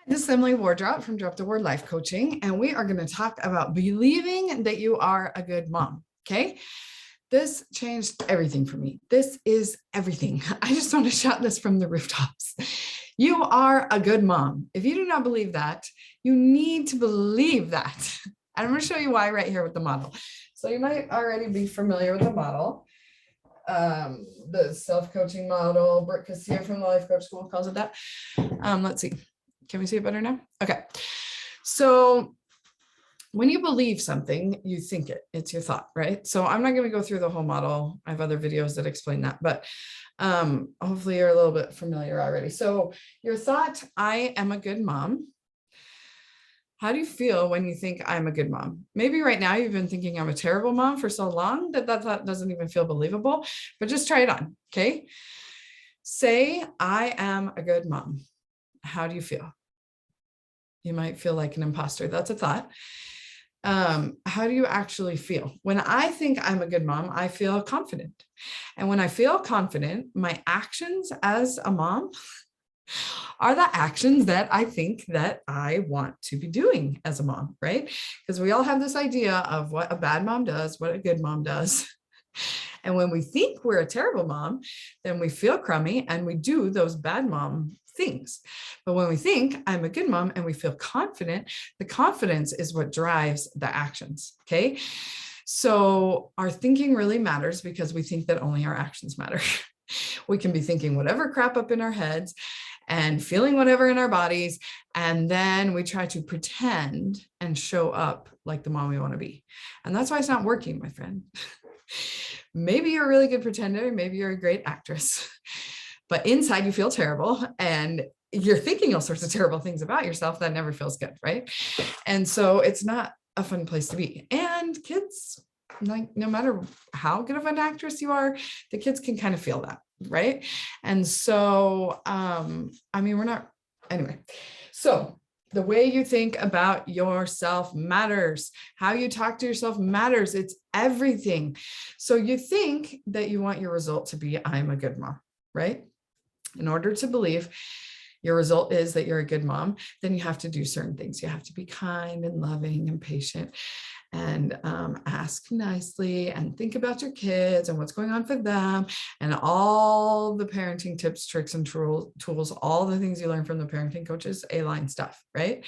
This is Emily Wardrop from Drop the Word Life Coaching, and we are going to talk about believing that you are a good mom. Okay. This changed everything for me. This is everything. I just want to shout this from the rooftops. You are a good mom. If you do not believe that, you need to believe that. And I'm going to show you why right here with the model. So you might already be familiar with the model. The self-coaching model. Brooke Castillo from the Life Coach School calls it that. Let's see. Can we see it better now? Okay. So when you believe something, you think it. It's your thought, right? So I'm not going to go through the whole model. I have other videos that explain that, but hopefully you're a little bit familiar already. So your thought, I am a good mom. How do you feel when you think I'm a good mom? Maybe right now you've been thinking I'm a terrible mom for so long that thought doesn't even feel believable, but just try it on. Okay. Say, I am a good mom. How do you feel? You might feel like an imposter. That's a thought. How do you actually feel? When I think I'm a good mom, I feel confident. And when I feel confident, my actions as a mom are the actions that I think that I want to be doing as a mom, right? Because we all have this idea of what a bad mom does, what a good mom does. And when we think we're a terrible mom, then we feel crummy and we do those bad mom things. But when we think I'm a good mom and we feel confident, the confidence is what drives the actions. Okay. So our thinking really matters because we think that only our actions matter. We can be thinking whatever crap up in our heads and feeling whatever in our bodies. And then we try to pretend and show up like the mom we want to be. And that's why it's not working, my friend. Maybe you're a really good pretender. Maybe you're a great actress, but inside you feel terrible and you're thinking all sorts of terrible things about yourself. That never feels good, right? And so it's not a fun place to be. And kids, like, no matter how good of an actress you are, the kids can kind of feel that, right? And so, we're not, anyway. So the way you think about yourself matters. How you talk to yourself matters. It's everything. So you think that you want your result to be, I'm a good mom, right? In order to believe your result is that you're a good mom, then you have to do certain things. You have to be kind and loving and patient and ask nicely and think about your kids and what's going on for them and all the parenting tips, tricks, and tools, all the things you learn from the parenting coaches, A-line stuff, right?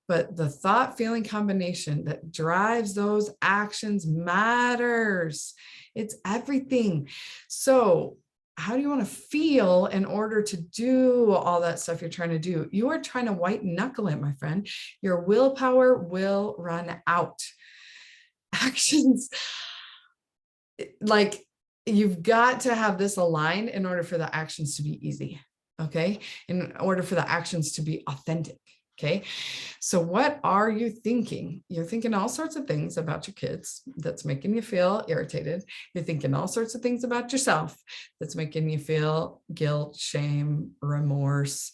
But the thought feeling combination that drives those actions matters. It's everything. So how do you want to feel in order to do all that stuff you're trying to do? You are trying to white knuckle it, my friend. Your willpower will run out. Actions, like, you've got to have this aligned in order for the actions to be easy. Okay. In order for the actions to be authentic. Okay. So what are you thinking? You're thinking all sorts of things about your kids that's making you feel irritated. You're thinking all sorts of things about yourself that's making you feel guilt, shame, remorse,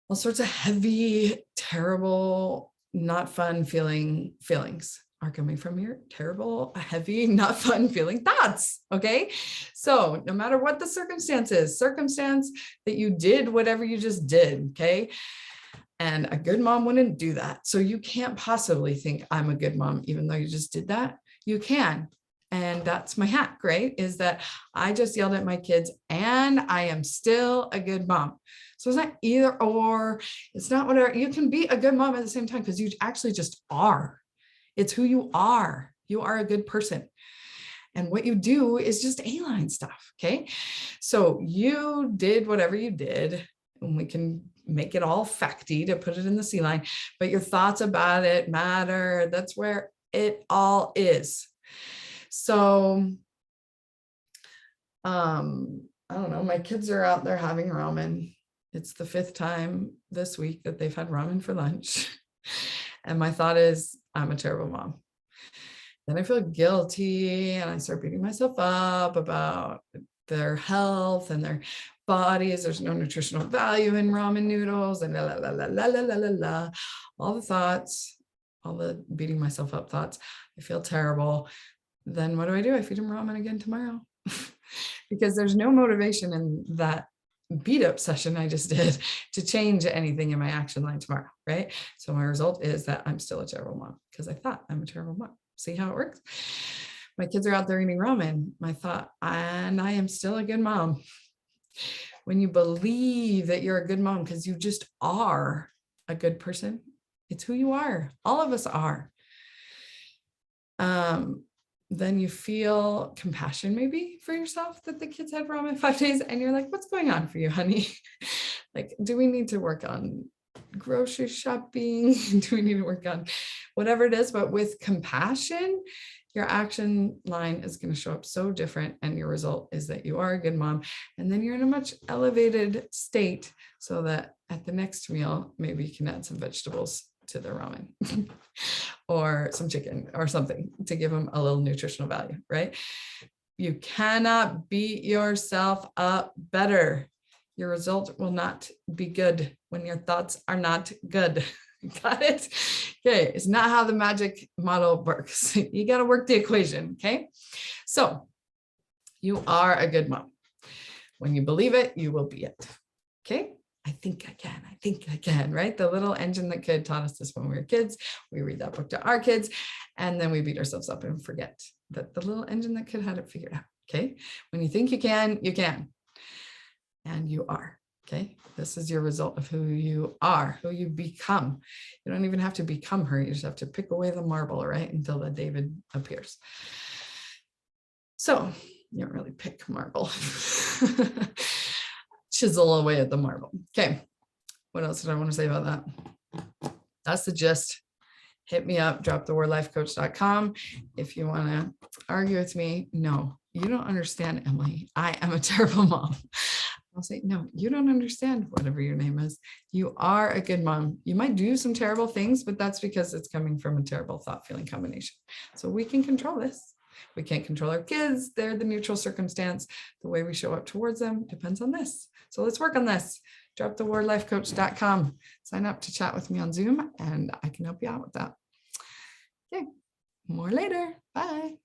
all sorts of heavy, terrible, not fun feelings are coming from your terrible, heavy, not fun feeling thoughts. Okay. So no matter what the circumstance that you did whatever you just did. Okay. And a good mom wouldn't do that. So you can't possibly think I'm a good mom, even though you just did that. You can. And that's my hack, right? Is that I just yelled at my kids and I am still a good mom. So it's not either or, it's not whatever. You can be a good mom at the same time because you actually just are. It's who you are. You are a good person. And what you do is just A-line stuff. Okay. So you did whatever you did, and we can make it all facty to put it in the C-line, but your thoughts about it matter. That's where it all is. So, I don't know, my kids are out there having ramen. It's the 5th time this week that they've had ramen for lunch. And my thought is, I'm a terrible mom. Then I feel guilty and I start beating myself up about their health and their bodies. There's no nutritional value in ramen noodles and la, la, la, la, la, la, la, la. All the thoughts, all the beating myself up thoughts. I feel terrible. Then what do? I feed them ramen again tomorrow because there's no motivation in that beat up session I just did to change anything in my action line tomorrow, right? So my result is that I'm still a terrible mom because I thought I'm a terrible mom. See how it works? My kids are out there eating ramen. My thought, and I am still a good mom. When you believe that you're a good mom because you just are a good person, it's who you are. All of us are. Then you feel compassion maybe for yourself that the kids had ramen 5 days and you're like, what's going on for you, honey? Like, do we need to work on grocery shopping? Do we need to work on whatever it is? But with compassion, your action line is going to show up so different. And your result is that you are a good mom. And then you're in a much elevated state so that at the next meal, maybe you can add some vegetables to their ramen or some chicken or something to give them a little nutritional value, right? You cannot beat yourself up better. Your result will not be good when your thoughts are not good. Got it? Okay, it's not how the magic model works. You got to work the equation, okay? So you are a good mom. When you believe it, you will be it, okay? I think I can, right? The little engine that kid taught us this when we were kids. We read that book to our kids, and then we beat ourselves up and forget that the little engine that kid had it figured out, okay? When you think you can, and you are, okay? This is your result of who you are, who you become. You don't even have to become her. You just have to pick away the marble, right? Until the David appears. So you don't really pick marble. Chisel away at the marble. Okay. What else did I want to say about that? That's the gist. Hit me up, dropthewordlifecoach.com. If you want to argue with me, no, you don't understand, Emily. I am a terrible mom. I'll say, no, you don't understand, whatever your name is. You are a good mom. You might do some terrible things, but that's because it's coming from a terrible thought feeling combination. So we can control this. We can't control our kids. They're the neutral circumstance. The way we show up towards them depends on this. So let's work on this. Dropthewordlifecoach.com. Sign up to chat with me on Zoom and I can help you out with that. Okay, more later. Bye.